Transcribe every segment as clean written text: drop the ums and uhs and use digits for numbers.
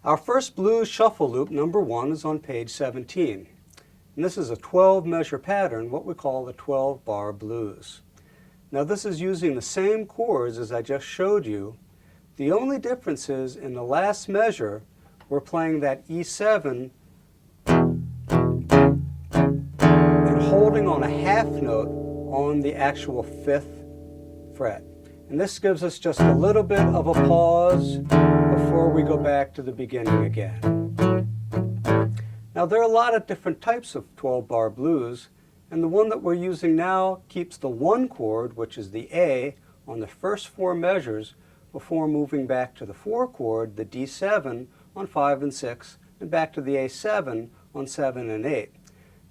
Our first blues shuffle loop, number 1, is on page 17. And this is a 12 measure pattern, what we call the 12 bar blues. Now this is using the same chords as I just showed you. The only difference is in the last measure, we're playing that E7 and holding on a half note on the actual 5th fret. And this gives us just a little bit of a pause before we go back to the beginning again. Now there are a lot of different types of 12 bar blues, and the one that we're using now keeps the 1 chord, which is the A, on the first 4 measures before moving back to the 4 chord, the D7, on 5 and 6, and back to the A7 on 7 and 8.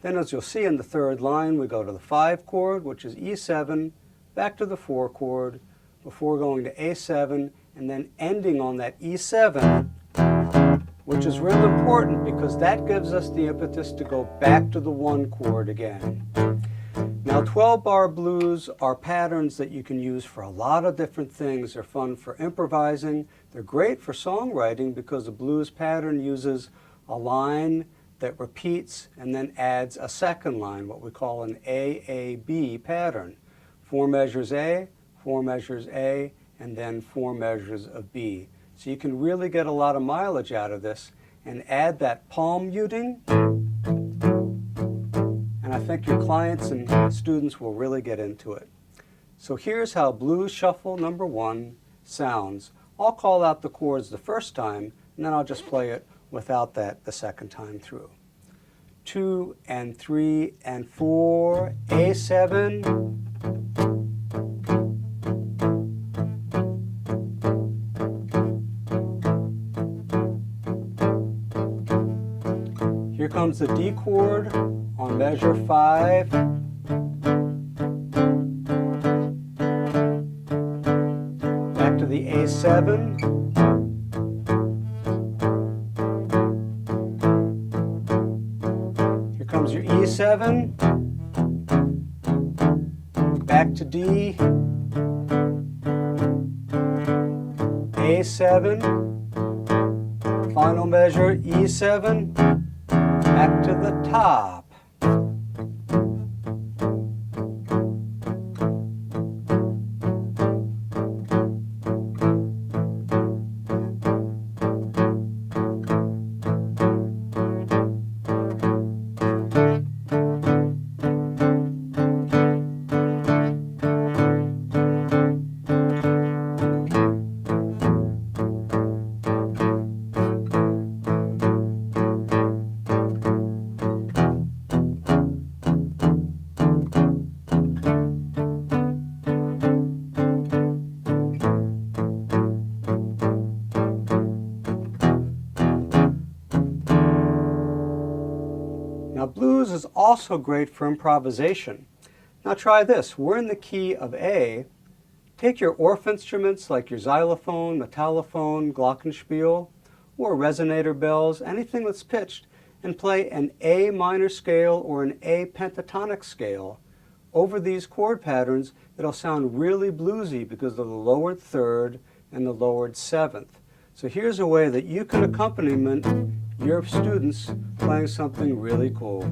Then as you'll see in the 3rd line, we go to the 5 chord, which is E7, back to the 4 chord, before going to A7, and then ending on that E7, which is real important because that gives us the impetus to go back to the 1 chord again. Now 12 bar blues are patterns that you can use for a lot of different things. They're fun for improvising. They're great for songwriting because the blues pattern uses a line that repeats and then adds a second line, what we call an AAB pattern. 4 measures A, 4 measures A, and then 4 measures of B. So you can really get a lot of mileage out of this and add that palm muting, and I think your clients and students will really get into it. So here's how blues shuffle number 1 sounds. I'll call out the chords the first time, and then I'll just play it without that the second time through. 2 and 3 and 4, A7, here comes the D chord on measure 5. Back to the A7. Here comes your E7. Back to D. A7. Final measure, E7. Back to the top. Now blues is also great for improvisation. Now try this. We're in the key of A. Take your Orff instruments like your xylophone, metallophone, glockenspiel, or resonator bells, anything that's pitched, and play an A minor scale or an A pentatonic scale over these chord patterns. It'll sound really bluesy because of the lowered 3rd and the lowered 7th. So here's a way that you can accompaniment your students playing something really cool.